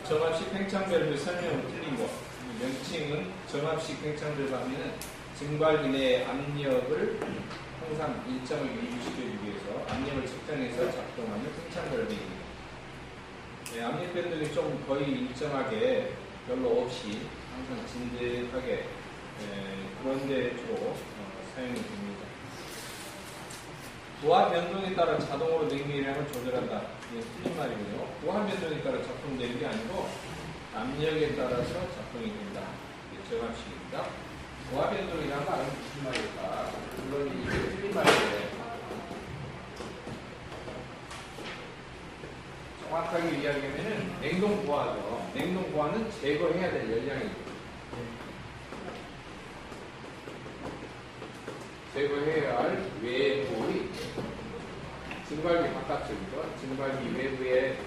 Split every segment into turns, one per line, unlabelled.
정압식 팽창 밸브 설명은 틀린 거. 명칭은 정압식 팽창 밸브 하면은 증발기 내 압력을 항상 일정을 유지시켜주기 위해서 압력을 측정해서 작동하는 팽창 밸브입니다. 네, 압력 변동이 좀 거의 일정하게 별로 없이 항상 진득하게 그런 데 주로 사용이 됩니다. 부하 변동에 따라 자동으로 냉매량을 조절한다. 이게 틀린 말이고요. 부하 변동에 따라 작동되는 게 아니고 압력에 따라서 작동이 된다. 이게 정압식입니다. 부하 변동이란 말은 무슨 말일까? 물론 이게 틀린 말인데 정확하게 이야기하면은 냉동 부하죠. 냉동 부하는 제거해야 될 열량이죠. 제거해야 할 외부의 증발기 바깥쪽이죠. 증발기 외부에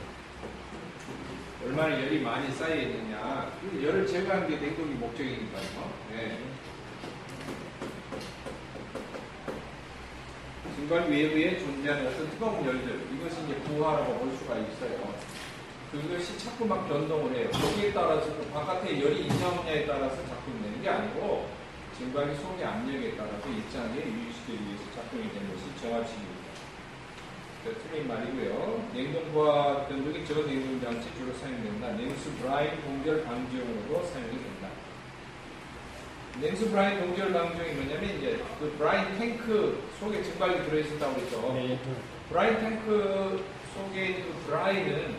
얼마나 열이 많이 쌓여 있느냐. 열을 제거하는 게 냉동기 목적이니까요. 네. 증발기 외부에 존재하는 어떤 뜨거운 열들, 이것이 이제 부하라고 볼 수가 있어요. 그것이 자꾸 막 변동을 해요. 거기에 따라서 바깥에 열이 있냐 없냐에 따라서 작동되는 게 아니고 증발기 속의 압력에 따라서 일정하게 유지시키기 위해서 작동이 되는 것이 정압식입니다. 틀린 말이고요. 냉동부하 변동이 저냉동 장치 주로 사용된다. 냉수 브라인 동결 방지용으로 사용이 된다. 냉수 브라인 동결 방지용이 뭐냐면 이제 그 브라인 탱크 속에 증발기 들어있었다고 그랬죠.
네.
브라인 탱크 속에 있는 그 브라인은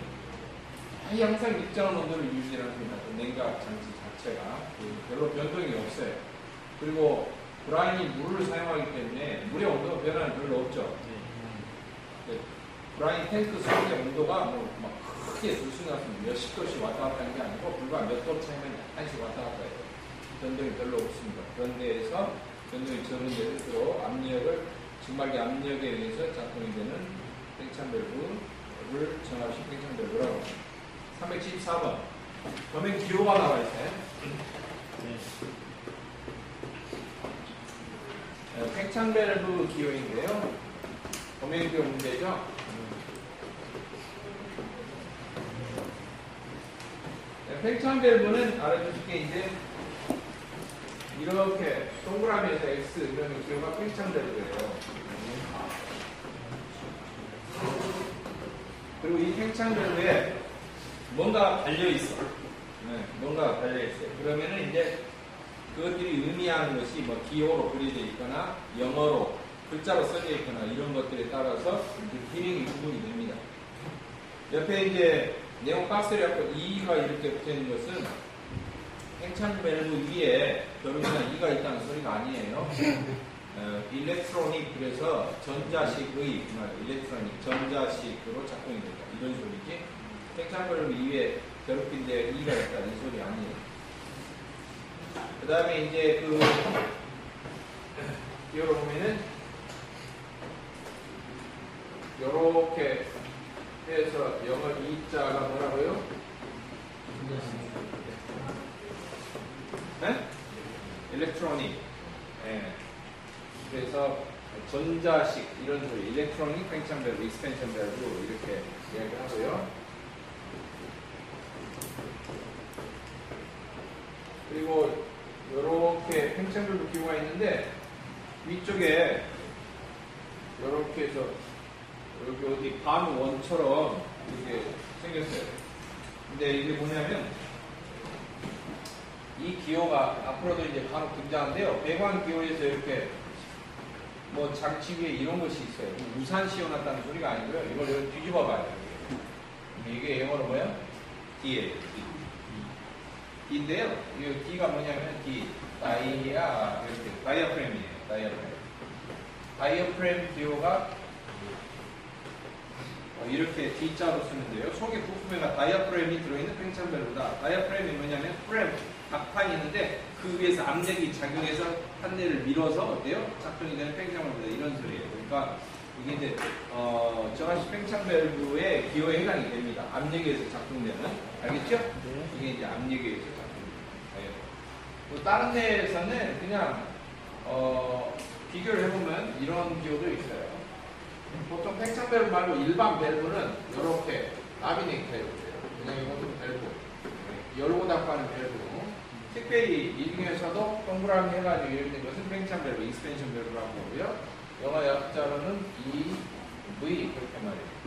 항상 일정한 온도를 유지합니다. 그 냉각 장치 자체가 별로 변동이 없어요. 그리고 브라인이 물을 사용하기 때문에 물의 온도가 변화는 별로 없죠. 브라인 탱크 속의 온도가 막 크게 들쑥날쑥 몇십 도씩 왔다 갔다 하는 게 아니고 불과 몇 도 차이면 한씩 왔다 갔다 해요. 변동이 별로 없습니다. 그런 데에서 변동이 적은 데는 주로 압력을 증발기 압력에 의해서 작동이 되는 팽창 밸브를 정압식 팽창 밸브라고 합니다. 374번 도면 기호가 나와 있어요. 팽창 밸브 기호인데요. 도면 기호 문제죠. 팽창 밸브는 알아주실 게 이제 이렇게 동그라미에서 X 이런 기호가 팽창 밸브예요. 그리고 이 팽창 밸브에 뭔가 달려있어. 뭔가 달려있어요. 그러면은 이제 그것들이 의미하는 것이 뭐 기호로 그려져 있거나 영어로 글자로 써져 있거나 이런 것들에 따라서 기능이 구분이 됩니다. 옆에 이제 내용 박스를 갖고 2가 이렇게 붙어 있는 것은 팽창 밸브 위에 결국이나 2가 있다는 소리가 아니에요. 일렉트로닉, 그래서 전자식의 일렉트로닉 전자식으로 작동이 된다 이런 소리지. 팽창 밸브 위에 결핍인 데 2가 있다 이 소리 아니에요. 그 다음에 이제 그 기호로 보면은 요렇게 해서 영어 2자가 뭐라고요? 네? 일렉트로닉. 네. 그래서 전자식 이런 소리, 일렉트로닉 팽창 밸브, 익스펜션 밸브 이렇게 이야기하고요. 그리고 요렇게 팽창 밸브 기호가 있는데 위쪽에 요렇게 해서 여기 어디 반원처럼 이렇게 생겼어요. 근데 이게 뭐냐면 이 기호가 앞으로도 이제 간혹 등장하는데요. 배관 기호에서 이렇게 뭐 장치 위에 이런 것이 있어요. 우산 씌워놨다는 소리가 아니고요. 이걸 여기 뒤집어 봐요. 이게 영어로 뭐예요? D예요. D인데요. 이 D가 뭐냐면 D, 다이아, 이렇게 다이아프램이에요. 다이아프램 기호가 이렇게 D자로 쓰는데요. 속의 부품에가 다이아프램이 들어있는 팽창 밸브다. 다이아프램이 뭐냐면 프레임, 박판이 있는데 그 위에서 압력이 작용해서 한 대를 밀어서 어때요? 작동이 되는 팽창 밸브다 이런 소리예요. 그러니까 이게 이제 정압식 팽창 밸브의 기호에 해당이 됩니다. 압력에 의해서 작동되는, 알겠죠? 이게 이제 압력에 의해서 작동돼요. 또 다른 데에서는 그냥 비교를 해보면 이런 기호도 있어요. 보통 팽창 밸브 말고 일반 밸브는 이렇게 라미네이트 밸브예요. 그냥 이것도 밸브.
열고 닫고 하는 밸브. 특별히 이 중에서도 동그라미 해가지고 이렇게 것은 팽창 밸브, 익스펜션 밸브라고 하고요. 영어 약자로는 EV 그렇게 말해요.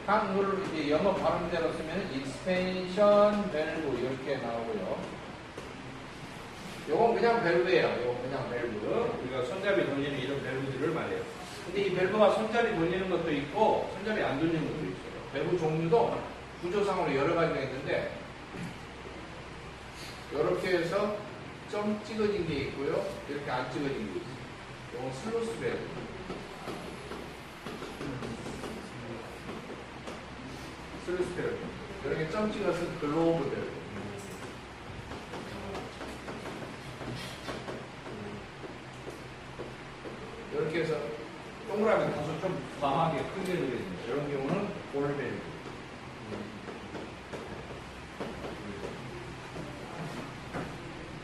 한글 이제 영어 발음대로 쓰면 익스펜션 밸브 이렇게 나오고요. 요건 그냥 밸브예요. 요건 그냥 밸브. 우리가 손잡이 돌리는 이런 밸브들을 말해요. 근데 이 밸브가 손잡이 돌리는 것도 있고 손잡이 안 돌리는 것도 있어요. 밸브 종류도 구조상으로 여러 가지가 있는데 이렇게 해서 점 찍어진 게 있고요. 이렇게 안 찍어진 게 있어요. 이건 슬로스 밸브. 슬로스 밸브. 이렇게 점 찍어서 글로브 밸브. 이렇게 해서 동그라미 다소 좀 과하게 크게 그려집니다. 이런 경우는 볼 밸브.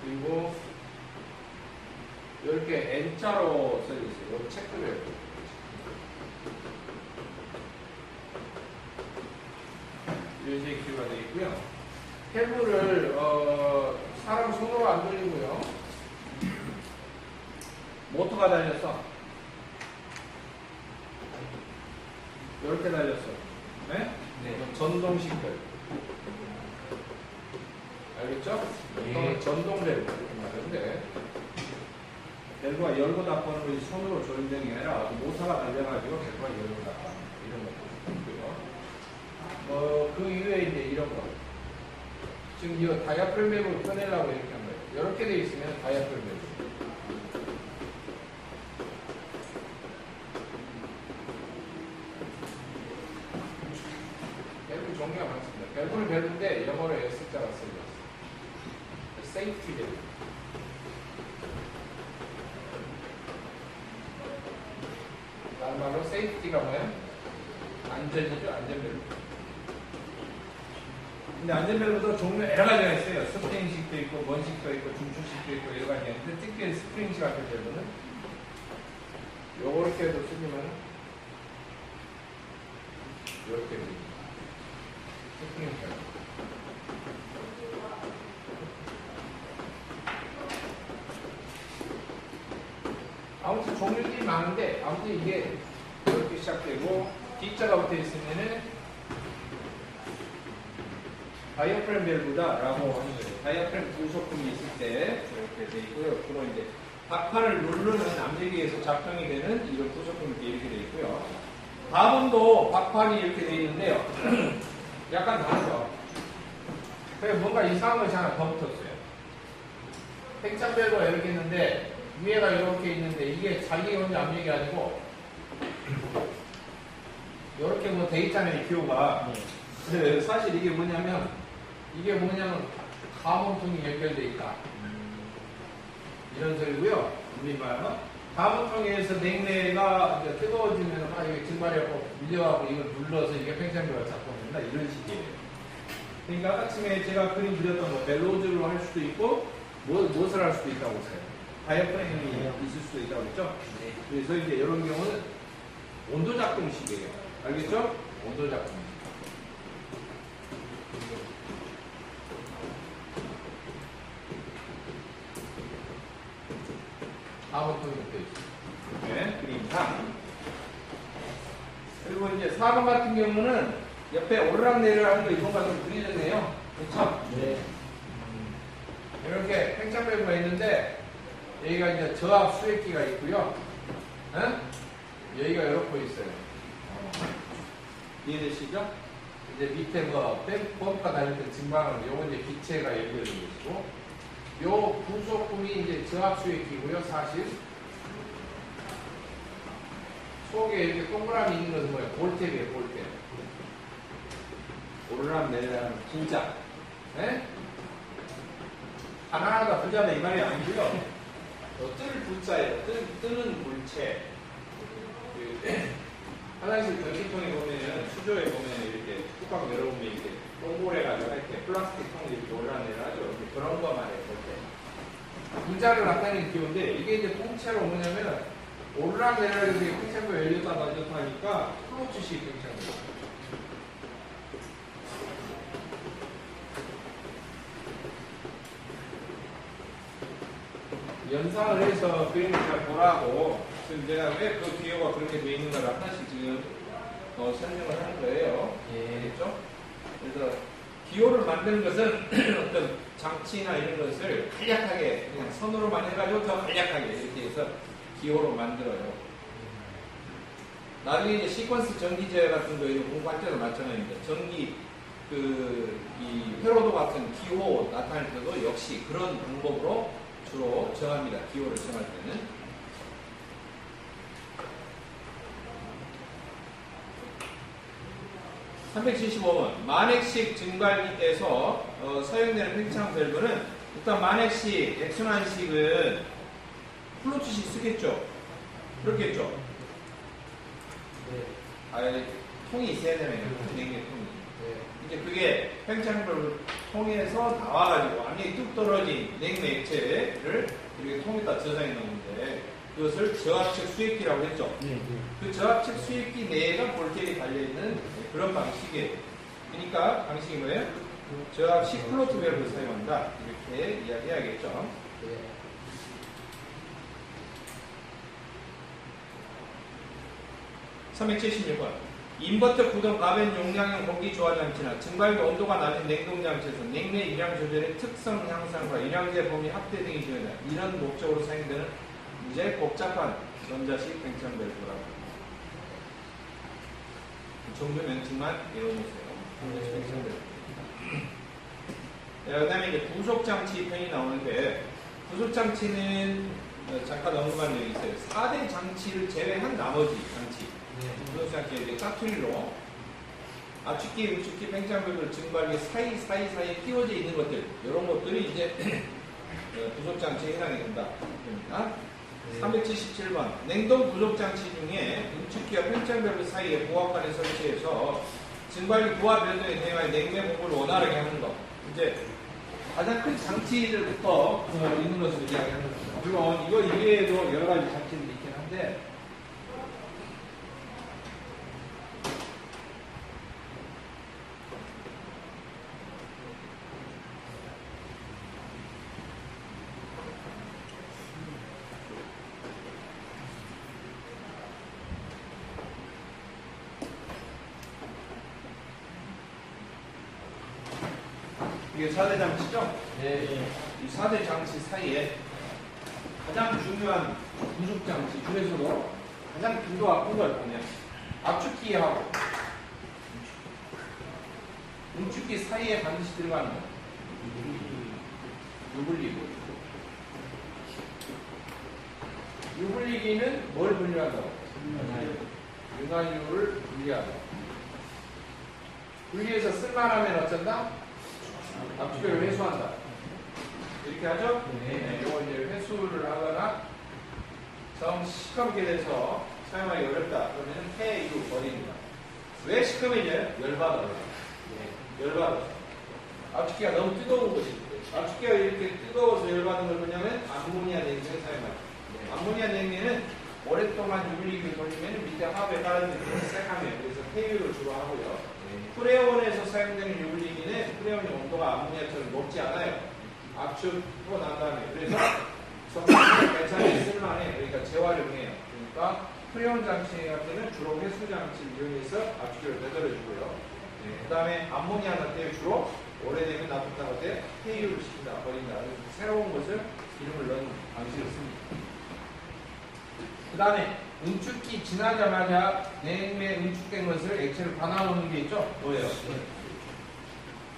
그리고 이렇게 N자로 써 있어요. 여기 체크 밸브. 이런 식의 기호가 되어 있고요. 밸브를 사람 손으로 안 돌리고요. 모터가 달렸어. 이렇게 달렸어. 네? 네. 전동식 밸브. 알겠죠?
예.
전동 밸브 이렇게 말하는데
밸브가 열고 닫고 하는 것이 손으로 조립되는 게 아니라 모터가 달려가지고 밸브가 열고 닫고 하는 이런 것도 있고요.
그 이외에 이제 이런 거. 지금 이 다이아프램 밸브 꺼내려고 이렇게 한 거예요. 이렇게 돼 있으면 다이아프램 밸브. 밸브 종류가 많습니다. 밸브는 밸브인데 영어로 S자가 써있어요. 세이프티 밸브. 다른 말로 세이프티가 뭐야? 안전이죠, 안전밸브.
근데 안전벨트도 종류 여러 가지가 있어요. 스프링식도 있고, 원식도 있고, 중추식도 있고, 여러 가지가 있는데, 특히 스프링식 같은 밸브는
요렇게도 쓰지만 요렇게 됩니다. 스프링 밸브. 아무튼 종류들이 많은데 아무튼 이게 이렇게 시작되고 D자가 붙어 있으면은
다이어프램 밸브다라고 하는 거예요. 다이어프램 부속품이 있을 때 이렇게 돼 있고요. 주로 이제 박판을 누르는 암대기에서 작동이 되는 이런 부속품이 이렇게 돼 있고요. 다음도 박판이 이렇게 돼 있는데요.
약간 다르죠. 그래 뭔가 이상한 것이 하나 더 붙었어요. 팽창 밸브가 이렇게 있는데 위에가 이렇게 있는데 이게 자기 혼자 압력이 아니고 이렇게 뭐 돼 있잖아요. 기호가.
네, 사실 이게 뭐냐면
가문통이 연결돼 있다. 이런 소리고요. 우리말은 가문통에서 냉내가 이제 뜨거워지면 이게 증발해갖고 밀려가고 이걸 눌러서 이게 팽창배가 작동된다. 이런 식이에요.
그러니까 아침에 제가 그림 그렸던 거 벨로즈로 할 수도 있고
무엇을 할 수도 있다고 했어요.
다이어프램이 있을 수도 있다고 했죠. 그래서 이제 이런 경우는 온도 작동식이에요. 알겠죠?
온도 작동. 가문통이 붙어 있어요.
네, 그림 3.
그리고 이제 4번 같은 경우는 옆에 오르락내리락 하는 거 이건가 좀 그려졌네요. 그렇죠?
네.
이렇게 팽창밸브가 있는데 여기가 이제 저압 수액기가 있고요. 여기가 이렇게 있어요.
이해되시죠?
이제 밑에 뭐 펌프가 달릴 때 증방하는 요거 이제 기체가 연결된 것이고 요 부속품이 이제 저압 수액기고요. 사실 속에 이렇게 동그라미 있는 것은 뭐예요? 볼텍이에요. 볼텍.
오르락 내리락 부자.
네?
하나하나가 부자다 이 말이 아니고요. 뜰 부자예요. 뜨는 물체. 화장실 변기통에 보면은 수조에 보면은 이렇게 뚜껑 열어보면 이렇게 동그래가지고 이렇게 플라스틱 통이 이렇게 올라내려가죠. 이렇게 그런 거 말이에요.
분자를 나타내는 기호인데 이게 이제 통째로 뭐냐면 오르락내리락 이렇게 팽창도 열렸다 닫렸다 하니까 클로즈식 팽창도. 연상을 해서 그림을 잘 보라고 지금 제가 왜 그 기호가 그렇게 돼 있는가를 하나씩 지금 설명을 하는 거예요. 알겠죠? 그래서 기호를 만드는 것은 어떤 장치나 이런 것을 간략하게 그냥 선으로만 해가지고 더 간략하게 이렇게 해서 기호로 만들어요. 나중에 이제 시퀀스 전기제 같은 거 이런 공부할 때도 마찬가지입니다. 전기 이 회로도 같은 기호 나타낼 때도 역시 그런 방법으로 주로 정합니다. 기호를 정할 때는. (375번) 만액식 증발기에서 사용되는 팽창 밸브는 일단 만액식, 액순환식은 플로트식 쓰겠죠? 그렇겠죠? 통이 있어야 되네요. 냉매 통이. 이제 그게 팽창 밸브를 통해서 나와가지고 완전히 뚝 떨어진 냉매 액체를 이렇게 통에다 저장해 놓는데 그것을 저압측 수액기라고 했죠. 그 저압측 수액기 내에가 볼텍이 달려있는 그런 방식이에요. 그러니까 방식이 뭐예요? 저압식 플로트 밸브를 사용한다. 이렇게 이야기해야겠죠. 376번. 인버터 구동 가변 용량형 공기 조화 장치나 증발기 온도가 낮은 냉동 장치에서 냉매 일량 조절의 특성 향상과 일량제 범위 확대 등이 중요하다. 이런 목적으로 사용되는 이제 복잡한 전자식 팽창 밸브라고. 이 정도 명칭만 외워놓으세요. 전자식 팽창 밸브. 그 다음에 이제 부속장치 편이 나오는데, 부속장치는 잠깐 언급한 적이 있어요. 4대 장치를 제외한 나머지 장치. 부속장치에 이제 까투리로 압축기, 응축기, 팽창 밸브 증발기 사이사이에 끼워져 있는 것들, 이런 것들이 이제 부속장치에 해당이 된다. 그러니까 377번. 냉동 부속장치 중에 응축기와 팽창 밸브 사이에 보압관을 설치해서 증발기 부하 변동에 대응하여 냉매 공급을 원활하게 하는 것. 이제 가장 큰 장치들부터 있는 것을 이야기하는 겁니다. 물론 이거 이외에도 여러 가지 장치들이 있긴 한데, 이게 4대 장치죠? 이 4대 장치 사이에 가장 중요한 부속 장치 중에서도 가장 빈도가 큰 걸 보면 압축기하고 응축기 사이에 반드시 들어가는 거. 유불리기. 유불리기는 뭘 분리한다고? 윤활유를 분리하다. 분리해서 쓸만하면 어쩐다? 압축기를 회수한다. 이렇게 하죠? 이거 이제 회수를 하거나 정 시커멓게 돼서 사용하기 어렵다. 그러면 폐유 버립니다. 왜 시커매져요? 열받아요. 열받아서. 압축기가 너무 뜨거운 것이. 압축기가 이렇게 뜨거워서 열받은 걸 뭐냐면 암모니아 냉매를 사용하죠. 암모니아 냉매는 오랫동안 유불리기를 돌리면 밑에 화합에 깔아주는 새카매요. 그래서 폐유를 주로 하고요. 프레온에서 사용되는 유불리기는 프레온의 온도가 암모니아처럼 높지 않아요. 압축하고 난 다음에. 그래서 성분이 괜찮게 쓸만해. 그러니까 재활용해요. 그러니까 프레온 장치 같은 경우는 주로 회수 장치를 이용해서 압축기를 되돌려주고요. 그 다음에 암모니아 같은 경우 주로 오래되면 나쁘다고 때 폐유를 시킨다, 버린다. 새로운 것을 기름을 넣는 방식을 씁니다. 그 다음에 응축기 지나자마자 냉매 응축된 것을 액체로 반환하는 게 있죠? 뭐예요?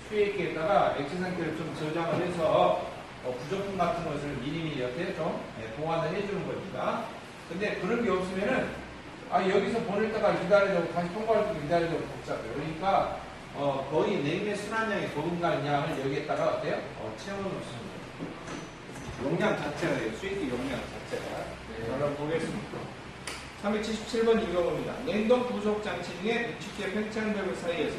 수액기에다가 액체 상태를 좀 저장을 해서 부적품 같은 것을 미리미리 옆에 좀 보완을 해주는 겁니다. 근데 그런 게 없으면은 여기서 보낼 때까지 기다려주고 다시 통과할 때 기다려주고 복잡해요. 그러니까 거의 냉매 순환량의 버금가는 양을 여기에다가 어때요? 채워 놓습니다. 용량 자체가 돼요. 수액기 용량 자체가. 한번 보겠습니다. 377번 읽어봅니다. 냉동 부속 장치 중에 응축기와 팽창 밸브 사이에서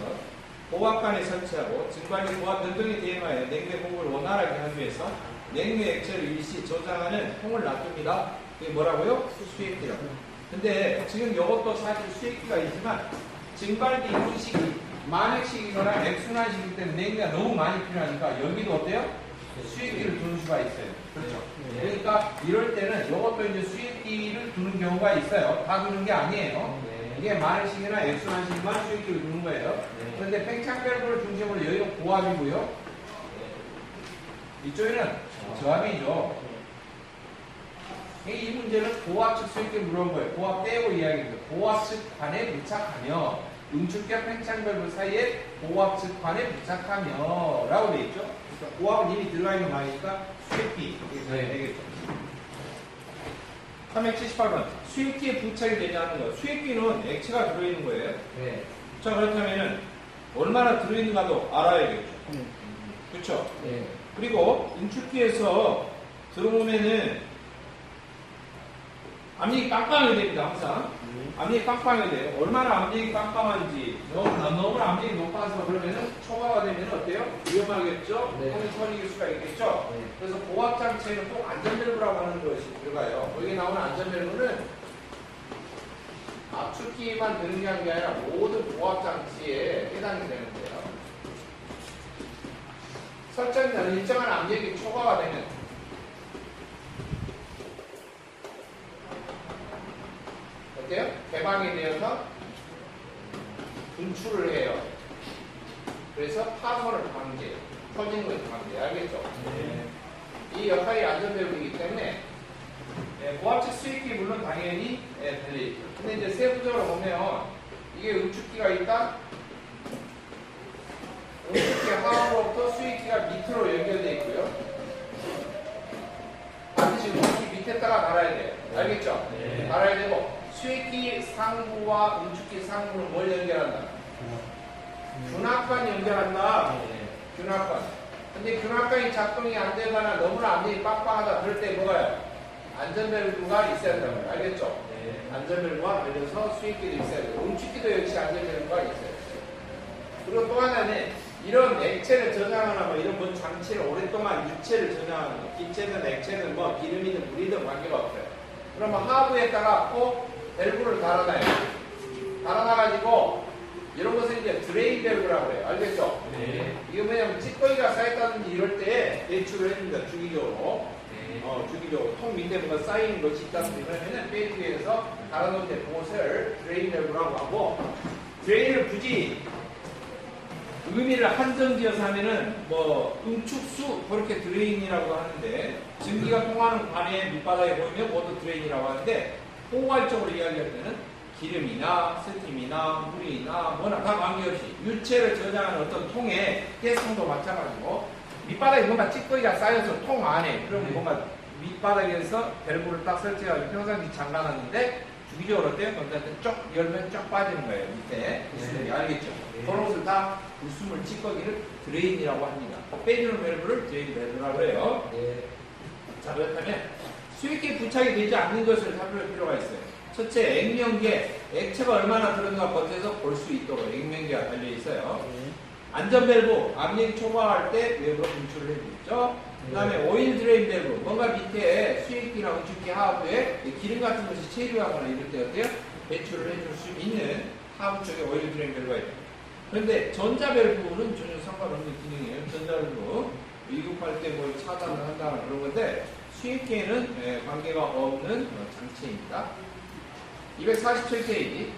보압관에 설치하고 증발기 보압 변동에 대응하여 냉매 공급을 원활하게 하기 위해서 냉매 액체를 일시 저장하는 통을 놔둡니다. 그게 뭐라고요? 수액기라고. 근데 지금 이것도 사실 수액기가 있지만 증발기 이식이 만액식이거나 액순환식이기 때문에 냉매가 너무 많이 필요하니까 여기도 어때요? 수익기를 두는 수가 있어요. 그렇죠.
네.
그러니까 이럴 때는 이것도 이제 수익기를 두는 경우가 있어요. 다 두는 게 아니에요.
네.
이게 많으시기나 액수만씩만 수익기를 두는 거예요.
네.
그런데 팽창밸브를 중심으로 여기가 고압이고요. 이쪽에는 저압이죠. 이 문제는 고압측 수익기를 물어본 거예요. 고압 떼고 이야기합니다. 고압측 관에 부착하며 응축과 팽창밸브 사이에 고압측 관에 부착하며 라고 되어 있죠. 그러니까 고압은 이미 들어가 있는 말이니까 수익기 이렇게
네.
되겠죠.
378번. 수익기에 부착이 되지 않는 것. 수익기는 액체가 들어있는 거예요.
네.
자, 그렇다면은 얼마나 들어있는가도 알아야겠죠. 그렇죠?
네.
그리고 응축기에서 들어오면은 압력이 빵빵하게 됩니다, 항상. 압력이 빵빵하게 돼요. 얼마나 압력이 빵빵한지, 너무 압력이 높아서 그러면은 초과가 되면 어때요? 위험하겠죠?
네.
통이 터질 수가 있겠죠?
네.
그래서 고압장치에는 꼭 안전밸브라고 하는 것이 들어가요. 여기 나오는 안전밸브는 압축기만 들어간 게 아니라 모든 고압장치에 해당이 되는데요. 설정된 일정한 압력이 초과가 되면 어때요? 개방이 되어서 분출을 해요. 그래서 파손을 방지해요. 터지는 것을 방지해요. 알겠죠?
네.
이 역할이 안전밸브이기 때문에 고압측 수익기 물론 당연히 달려있죠. 근데 이제 세부적으로 보면 이게 응축기가 있다. 응축기 하부로부터 수익기가 밑으로 연결되어 있고요. 반드시 응축기 밑에다가 달아야 돼요. 알겠죠?
네.
달아야 되고 수익기 상부와 응축기 상부는 뭘 연결한다? 균합관 연결한다.
네.
균합관. 근데 균합관이 작동이 안 되거나 너무나 압력이 빡빡하다 그럴 때 뭐가요? 안전밸브가 있어야 된다는 거예요. 알겠죠?
네.
안전밸브와 관련해서 수익기도 있어야 되고 응축기도 역시 안전밸브가 있어야 돼요. 그리고 또 하나는 이런 액체를 저장하나 뭐 이런 뭔 장치를 오랫동안 유체를 저장하는 거 기체든 액체든 뭐 기름이든 물이든 관계가 없어요. 그러면 하부에다가 꼭 밸브를 달아놔요. 달아놔가지고 이런 것을 이제 드레인 밸브라고 해요. 알겠죠?
네.
이거 뭐냐면 찌꺼기가 쌓였다든지 이럴 때 배출을 해줍니다. 주기적으로.
네.
주기적으로 통 밑에 뭔가 쌓이는 것이 있다든지 그러면은 빼기 위해서 달아놓은 데 그것을 드레인 밸브라고 하고 드레인을 굳이 의미를 한정지어서 하면은 뭐 응축수 그렇게 드레인이라고 하는데 증기가 통하는 관의 밑바닥에 보이면 모두 드레인이라고 하는데 포괄적으로 이야기할 때는 기름이나 스팀이나 물이나 뭐나 다 관계없이 유체를 저장하는 어떤 통의 해상도 마찬가지고 밑바닥에 뭔가 찌꺼기가 쌓여서 통 안에 그러면 뭔가 밑바닥에서 밸브를 딱 설치해가지고 평상시 잠가놨는데 주기적으로 어때요? 건데 쭉 열면 쭉 빠지는 거예요. 밑에 불순물이 알겠죠?
네.
그런 것을 다 불순물 찌꺼기를 드레인이라고 합니다. 빼주는 밸브를 드레인 밸브라고 해요.
네.
자, 그렇다면 수익기에 부착이 되지 않는 것을 살펴볼 필요가 있어요. 첫째, 액면계, 액체가 얼마나 들었는가 겉에서 볼 수 있도록 액면계가 달려있어요. 안전밸브, 압력이 초과할 때 외부로 분출을 해주죠. 그 다음에 오일 드레인 밸브, 뭔가 밑에 수익기나 응축기 하부에 기름 같은 것이 체류하거나 이럴 때 어때요? 배출을 해줄 수 있는 하부 쪽에 오일 드레인 밸브가 있죠. 그런데 전자밸브는 전혀 상관없는 기능이에요. 전자밸브, 위급할 때 뭘 차단을 한다는 그런 건데 수익기에는 관계가 없는 장치입니다. 247페이지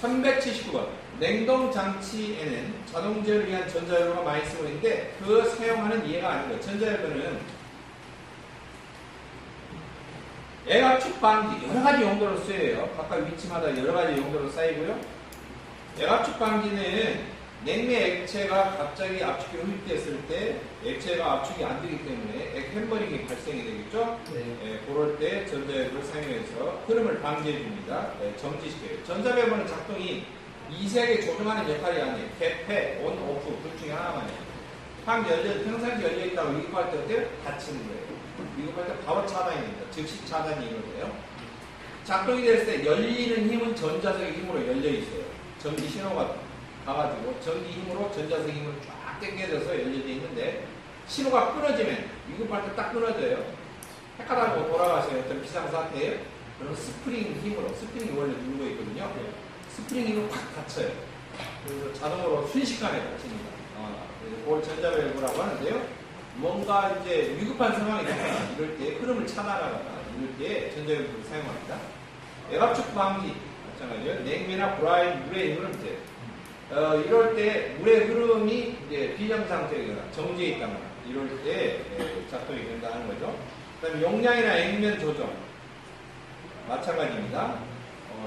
379번 냉동장치에는 자동제어를 위한 전자열분가 많이 쓰고 있는데 그 사용하는 예가 아닌 거예요. 전자열분은 애압축 방지 여러 가지 용도로 쓰여요. 각각 위치마다 여러 가지 용도로 쌓이고요. 애압축 방지는 냉매 액체가 갑자기 압축기로 흡입됐을 때 액체가 압축이 안 되기 때문에 햄버링이 발생이 되겠죠.
네.
그럴 때 전자밸브를 사용해서 흐름을 방지해 줍니다. 정지시켜요. 전자밸브는 작동이 미세하게 조정하는 역할이 아니에요. 개폐, 온, 오프 둘 중에 하나만이에요. 항 열려 평상시 열려 있다고 위급할 때 어때요? 닫히는 거예요. 위급할 때 바로 차단이 됩니다. 즉시 차단이 이거예요. 작동이 됐을 때 열리는 힘은 전자적인 힘으로 열려 있어요. 전기 신호가 가가지고 전기 힘으로 전자적 힘으로 쫙 당겨져서 열려져 있는데 신호가 끊어지면 위급할 때 딱 끊어져요. 헷갈하고 돌아가세요. 어떤 비상사태예요. 그러면 스프링 힘으로 스프링이 원래 누르고 있거든요. 스프링 힘으로 팍 닫혀요. 그래서 자동으로 순식간에 닫힙니다. 그걸 전자밸브라고 하는데요. 뭔가 이제 위급한 상황이 있거나 이럴 때 흐름을 차단하거나 이럴 때 전자밸브를 사용합니다. 애압축 방지 마찬가지요. 냉매나 브라인 물의 흐름들 이럴 때 물의 흐름이 이제 비정상적이거나 정지해 있다거나 이럴 때 작동이 된다는 거죠. 그다음에 용량이나 액면 조정 마찬가지입니다.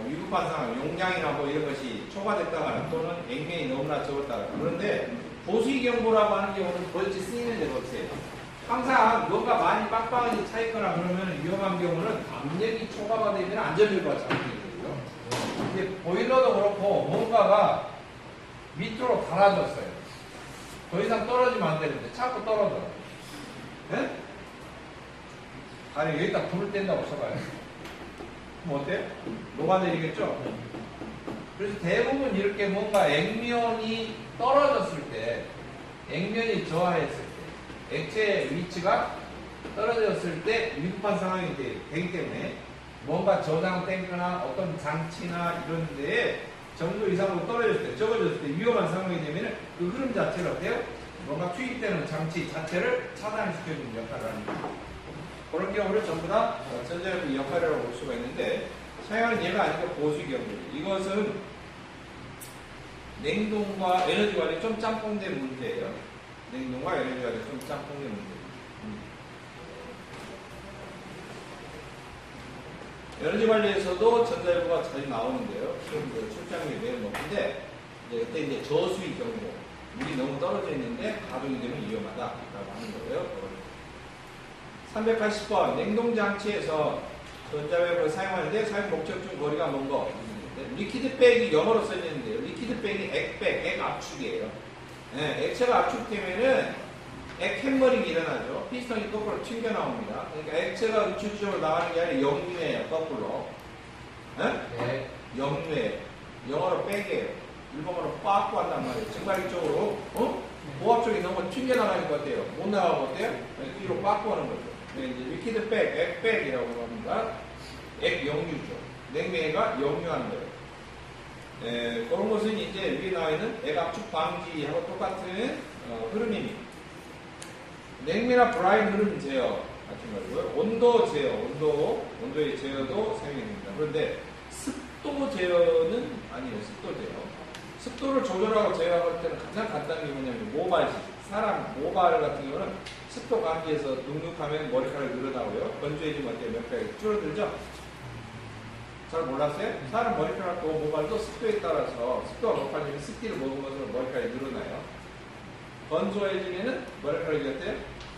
위급한 상황, 용량이나 뭐 이런 것이 초과됐다거나 또는 액면이 너무나 적었다거나 그런데 보수위 경보라고 하는 경우는 도대체 쓰이는 데가 없어요. 항상 뭔가 많이 빡빡하게 차 있거나 그러면 위험한 경우는 압력이 초과가 되면 안전벨브가 작동되거든요. 근데 보일러도 그렇고 뭔가가 밑으로 달아졌어요. 더 이상 떨어지면 안 되는데 자꾸 떨어져. 네? 아니 여기다 불을 뗀다고 써봐요. 그럼 어때요? 녹아내리겠죠? 그래서 대부분 이렇게 뭔가 액면이 떨어졌을 때, 액면이 저하했을 때, 액체의 위치가 떨어졌을 때 위급한 상황이 되기 때문에 뭔가 저장 탱크나 어떤 장치나 이런 데에 정도 이상으로 떨어졌을 때, 적어졌을 때 위험한 상황이 되면 그 흐름 자체를 어때요? 뭔가 투입되는 장치 자체를 차단시켜주는 역할을 합니다. 그런 경우를 전부 다 전자밸브 역할이라고 볼 수가 있는데 사용하는 예가 아니고 보수기 경우입니다. 이것은 냉동과 에너지 관리 좀 짬뽕된 문제예요. 냉동과 에너지 관리 좀 짬뽕된 문제입니다. 에너지 관리에서도 전자밸브가 자주 나오는데요. 출장률이 매우 높은데 그때 이제 저수위 경우 물이 너무 떨어져 있는데 가동이 되면 위험하다라고 하는 거예요. 380번 냉동장치에서 전자밸브를 사용하는데 사용 목적 중 거리가 먼 거. 리퀴드백이 영어로 써져 있는데요. 리퀴드백이 액백, 액압축이에요. 네, 액체가 압축되면은 액�hä머링이 일어나죠. 피스톤이 거꾸로 튕겨 나옵니다. 그러니까 액체가 우측쪽으로 나가는 게 아니라 역류예요. 거꾸로. 네? 역류예요. 영어로 백이에요. 일본어로 빠꾸 한단 말이에요. 증발이 쪽으로 보압 쪽이 너무 튕겨 나가는 것 같아요. 못 나가고 어때요? 뒤로 빠꾸 하는 거죠. 네, 이제 리퀴드백, 액백이라고 합니다. 액역류죠. 냉매가 역류하는 거예요. 그런 것은 이제 위에 나와 있는 액압축 방지하고 똑같은 흐름입니다. 냉매나 브라인 흐름 제어 같은 거고요. 온도 제어, 온도의 제어도 사용이 됩니다. 그런데 습도 제어는 아니에요. 습도 제어. 습도를 조절하고 제어할 때는 가장 간단한 게 뭐냐면 모발식. 사람 모발 같은 경우는 습도 감지해서 눅눅하면 머리카락이 늘어나고요. 건조해지면 어때요? 머리카락이 줄어들죠? 잘 몰랐어요? 사람 머리카락도 모발도 습도에 따라서 습도가 높아지면 습기를 먹으면서 머리카락이 늘어나요. 건조해지면은 머리카락이 어때요?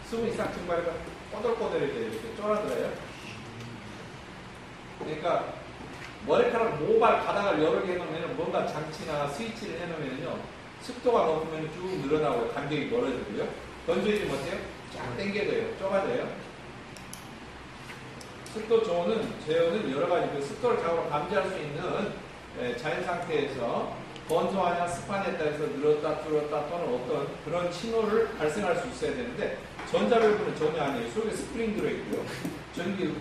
수분이 싹 증발해서 꼬들꼬들해져요. 이렇게 쫄아들어요. 그러니까 머리카락 모발 가닥을 여러 개 해놓으면 뭔가 장치나 스위치를 해놓으면요 습도가 높으면 쭉 늘어나고 간격이 멀어지고요. 건조해지면 어때요? 쫙 당겨져요. 좁아져요. 습도 제어는 여러 가지 그 습도를 자고로 감지할 수 있는 자연 상태에서 건조하냐 습하냐에 따라서 늘었다 줄었다 또는 어떤 그런 신호를 발생할 수 있어야 되는데 전자밸브는 전혀 아니에요. 속에 스프링 들어있고요. 전기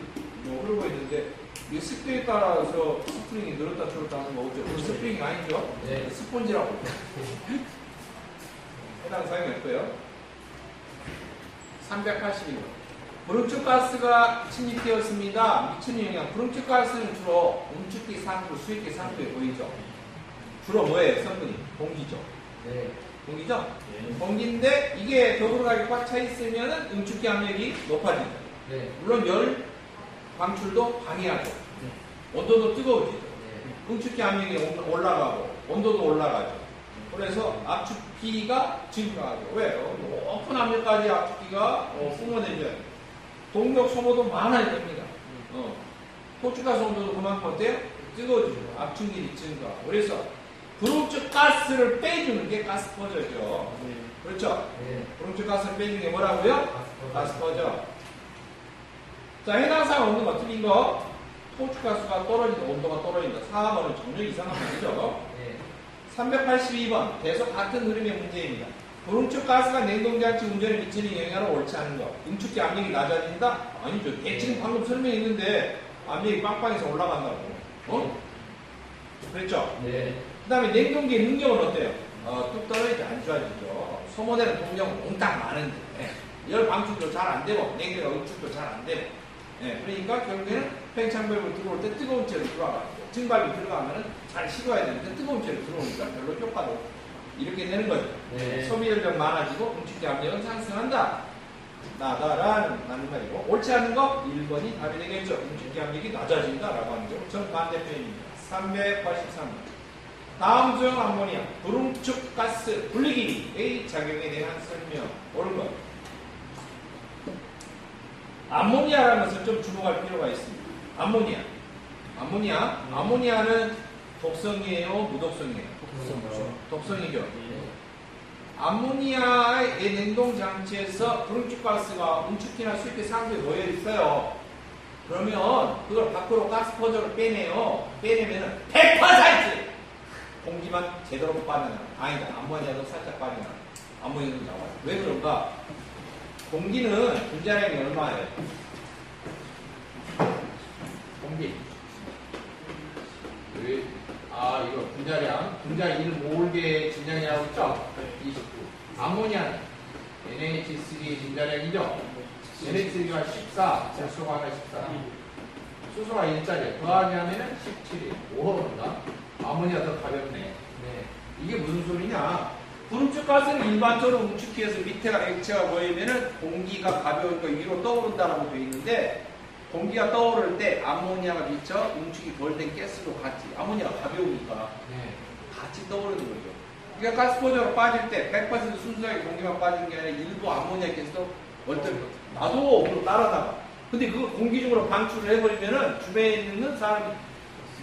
흐르고 있는데 이 습도에 따라서 스프링이 늘었다 줄었다 하는 거 없죠. 그 스프링이 아니죠. 네. 스폰지라고 해당 사용이 없고요. 382번 브룸축 가스가 침입되었습니다. 미치는 영향. 브룸축 가스는 주로 음축기 상부, 수입기 상부에 보이죠. 주로 뭐예요? 성분이? 공기죠.
네.
공기죠? 네. 공기인데 이게 더불어가게 꽉 차 있으면 음축기 압력이 높아진다. 네. 물론 열 방출도 방해하죠. 네. 온도도 뜨거워지죠. 네. 음축기 압력이 올라가고 온도도 올라가죠. 그래서 압축기가 증가하죠. 왜요? 높은 압력까지 압축기가 뿜어내줘요. 동력 소모도 많아야 됩니다. 호주가스 온도도 그만큼 어때요? 뜨거워지죠. 압축률이 증가. 그래서 브룸축 가스를 빼주는 게 가스 퍼저죠. 네. 그렇죠? 네. 브룸축 가스를 빼주는 게 뭐라고요? 가스 퍼저. 자, 해당 사항 없는 거 틀린 거. 호주가스가 떨어진다. 온도가 떨어진다. 4번은 전혀 이상한 말이죠. 네. 382번. 계속 같은 흐름의 문제입니다. 브룸축 가스가 냉동장치 운전에 미치는 영향을 옳지 않은 것. 응축기 압력이 낮아진다? 아니죠. 지금 방금 설명했는데 압력이 빵빵해서 올라간다고. 그랬죠? 네. 그 다음에 냉동기의 능력은 어때요? 뚝 떨어지지 안 좋아지죠. 소모되는 동력은 몽땅 많은데 열 방출도 잘 안 되고 냉기가 응축도 잘 안 되고 그러니까 결국에는 팽창밸브 들어올 때 뜨거운 채로 들어와가지고 증발이 들어가면은 잘 식어야 되는데 뜨거운 채로 들어오니까 별로 효과도 없고 이렇게 되는 거죠. 소비열량 많아지고 응축기 압력은 상승한다. 나다라는 말이고 옳지 않은 거 1번이 답이 되겠죠. 응축기 압력이 낮아진다라고 하는 거 정반대 표현입니다. 383번. 다음 중 암모니아 불응축 가스 분리기의 작용에 대한 설명. 옳은 것. 암모니아라는 것을 좀 주목할 필요가 있습니다. 암모니아는 독성이에요, 무독성이에요? 독성이죠. 암모니아의 냉동 장치에서 불응축 가스가 응축기나 수입기 상부에 모여 있어요. 그러면 그걸 밖으로 가스 퍼즐을 빼내요. 빼내면은 100% 공기만 제대로 빠져나가. 아니다. 암모니아도 살짝 빠져나가. 암모니아도 나와요. 왜 그런가? 공기는 분자량이 얼마예요? 공기. 이거 분자 1몰계 진량이라고 했죠? 29. 암모니아는 NH3의 진자량이죠? NH3가 14, 수소가 하나 14. 수소가 1짜리, 더하기 하면은 17이 5호입니다. 암모니아 더 가볍네. 이게 무슨 소리냐? 불응축 가스는 일반적으로 응축기에서 밑에가 액체가 보이면은 공기가 가벼우니까 위로 떠오른다라고 되어 있는데 공기가 떠오를 때 암모니아가 미쳐 응축이 덜 된 가스도 같이 암모니아가 가벼우니까 같이 떠오르는 거죠. 그러니까 가스 포저로 빠질 때 100% 순수하게 공기만 빠지는 게 아니라 일부 암모니아 가스도 얼떨 나도 따라나가. 근데 그거 공기 중으로 방출을 해버리면은 주변에 있는 사람이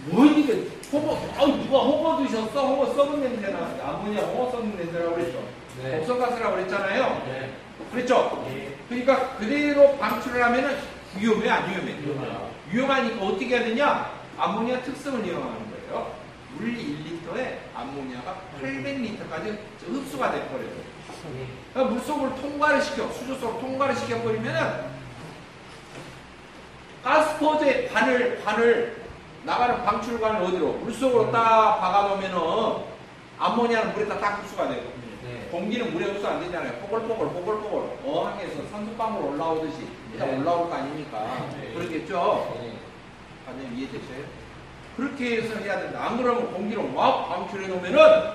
뭐 이게 누가 호거 드셨어? 호거 썩은 냄새나. 암모니아 호거 썩은 냄새라고 그랬죠. 독성가스라고 그랬잖아요. 그랬죠? 그러니까 그대로 방출을 하면은 위험해, 안 위험해? 위험하니까 어떻게 해야 되냐? 암모니아 특성을 이용하는 거예요. 물 1리터에 암모니아가 800리터까지 흡수가 돼버려요. 그러니까 물속을 통과를 시켜, 수조 속으로 통과를 시켜버리면은 가스포즈의 반을 나가는 방출관을 어디로? 물속으로 딱 박아놓으면은 암모니아는 물에다 딱 흡수가 되고 공기는 물에 흡수 안 되잖아요. 뽀글뽀글 어항에서 산소방울 올라오듯이 일단 올라올 거 아닙니까? 그렇겠죠? 관님 이해되셔요? 그렇게 해서 해야 된다. 안 그러면 공기를 막 방출해 놓으면은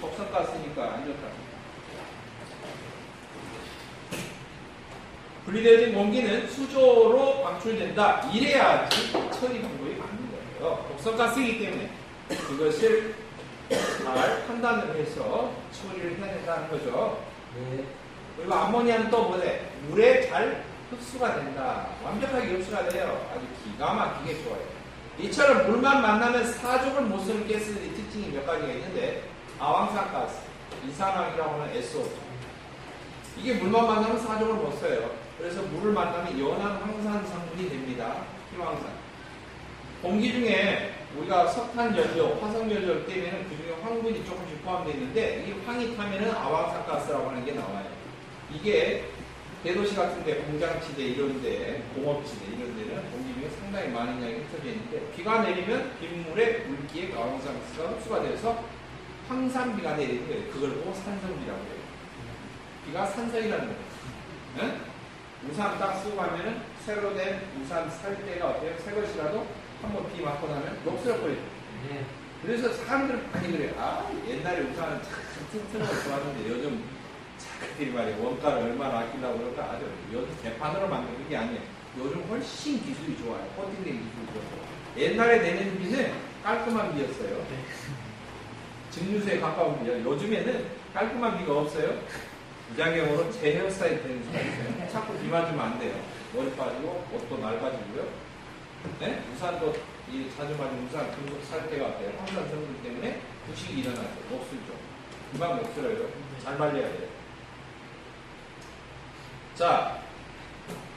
독성가스니까 안 좋다. 분리되어진 공기는 수조로 방출된다. 이래야지 처리 방법이 맞는 거예요. 독성가스이기 때문에 그것을 잘 판단을 해서 처리를 해야 된다는 거죠. 그리고 암모니아는 또 뭐래? 물에 잘 흡수가 된다. 완벽하게 흡수가 돼요. 아주 기가 막히게 좋아요. 이처럼 물만 만나면 사족을 못 쓰는 가스들의 특징이 몇 가지가 있는데 아황산가스, 이산화황이라고 하는 SO2. 이게 물만 만나면 사족을 못 써요. 그래서 물을 만나면 연한 황산 성분이 됩니다. 희황산. 공기 중에 우리가 석탄 연료, 화석 연료 때문에 그 중에 황분이 조금씩 포함되어 있는데 이 황이 타면은 아황산가스라고 하는 게 나와요. 이게 대도시 같은데 공장지대 이런데 공업지대 이런 데는 공기 중에 상당히 많은 양이 흩어져 있는데 비가 내리면 빗물에 물기에 아황산가스가 흡수가 돼서 황산비가 내리는 거예요. 그걸 보고 산성비라고 해요. 비가 산성이라는 거예요. 응? 우산 딱 쓰고 가면은 새로 된 우산 살 때가 어때요? 새 것이라도 한번 비 맞고 나면 녹슬어 버리죠. 그래서 사람들은 많이 그래요. 옛날에 우산은 참 튼튼한 거 좋았는데 요즘 자기들이 말이에요. 원가를 얼마나 아끼려고 그럴까 아주 요즘 개판으로 만드는 게 아니에요. 요즘 훨씬 기술이 좋아요. 코팅된 기술이 좋아요. 옛날에 내는 비는 깔끔한 비였어요. 증류수에 가까운 비요. 요즘에는 깔끔한 비가 없어요. 부작용으로 제 헤어스타일 되는 수가 있어요. 자꾸 비 맞으면 안 돼요. 머리 빠지고 옷도 낡아지고요. 네? 우산도 이 자주 맞은 우산 금속 살 때가 어때요? 황산 성분 때문에 부식이 일어나죠. 녹슬죠. 금방 녹슬어요. 잘 말려야 돼요. 자,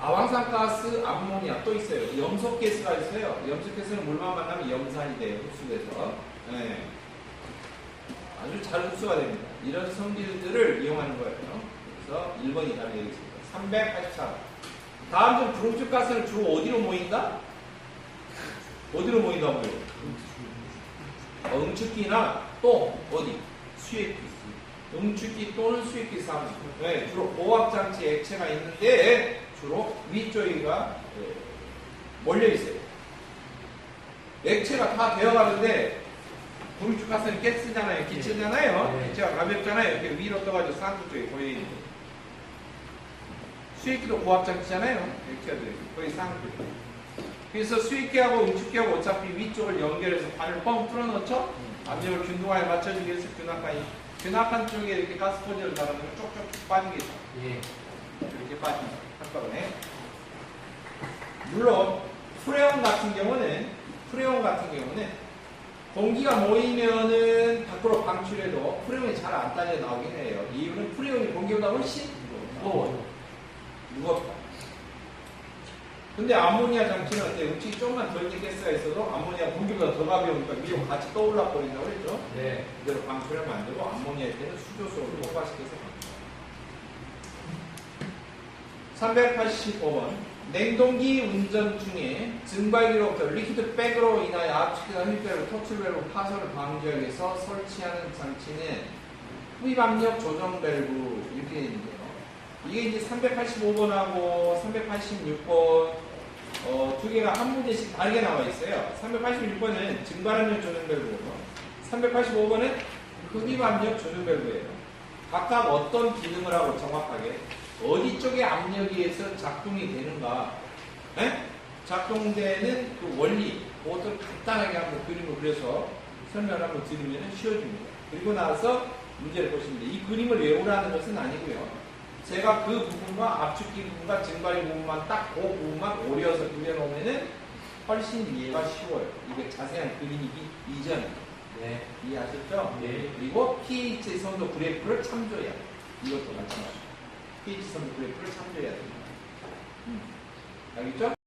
아황산가스, 암모니아 또 있어요. 염소가스가 있어요. 염소가스는 물만 만나면 염산이 돼요. 흡수돼서. 네. 아주 잘 흡수가 됩니다. 이런 성질들을 이용하는 거예요. 그래서 1번이 답이 되겠습니다. 384. 다음 중 불응축 가스는 주로 어디로 모인다? 어디로 모인다고요? 응축기나 또 어디? 수액기스. 응축기 또는 수액기 사무. 네, 주로 고압장치 액체가 있는데 주로 위쪽이가 몰려 있어요. 액체가 다 되어가는데 공축가스는 가스잖아요, 기체잖아요.
네.
액체가 가볍잖아요. 이렇게 위로 떠가지고 상부 쪽에 보여 있는. 수액기도 고압장치잖아요. 액체가 들어있어요. 거의 상부 쪽에. 그래서 수익기하고 응축기하고 어차피 위쪽을 연결해서 바늘 뻥 뚫어놓죠? 압력을 균등하게 맞춰주기 위해서 균합한 쪽에 이렇게 가스 포지를 달아놓으면 쪽쪽 빠지겠죠.
예.
이렇게 빠집니다. 한꺼번에. 물론, 프레온 같은 경우는 공기가 모이면은 밖으로 방출해도 프레온이 잘 안 딸려 나오긴 해요. 이유는 프레온이 공기보다 훨씬 무겁다. 근데 암모니아 장치는 어때? 음식이 조금만 덜 겠어가 있어도 암모니아 공기보다 더 가벼우니까 위로 같이 떠올라 버린다고 그랬죠?
네.
그대로 방출을 만들고 암모니아일 때는 수조소를 폭발시켜서 방출. 385번 냉동기 운전 중에 증발기로부터 리퀴드 백으로 인하여 압축기나 흡입배로 토출밸브 파손을 방지하기 위해서 설치하는 장치는 흡입압력 조정 밸브 이렇게 되어 있는데요. 이게 이제 385번하고 386번 두 개가 한 문제씩 다르게 나와 있어요. 386번은 증발압력 조정 밸브고 385번은 흡입압력 조정 밸브예요. 각각 어떤 기능을 하고 정확하게 어디 쪽에 압력에 의해서 작동이 되는가, 작동되는 그 원리, 그것을 간단하게 한번 그림을 그려서 설명을 한번 드리면 쉬워집니다. 그리고 나서 문제를 보시면 돼요. 이 그림을 외우라는 것은 아니고요. 제가 그 부분과 압축기 부분과 증발기 부분만 딱 그 부분만 오려서 그려놓으면 훨씬 이해가 쉬워요. 이게 자세한 그림이기 이전.
네.
이해하셨죠?
네.
그리고 pH 선도 그래프를 참조해야 돼요. 이것도 마찬가지예요. pH 선도 그래프를 참조해야 됩니다. 알겠죠?